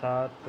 7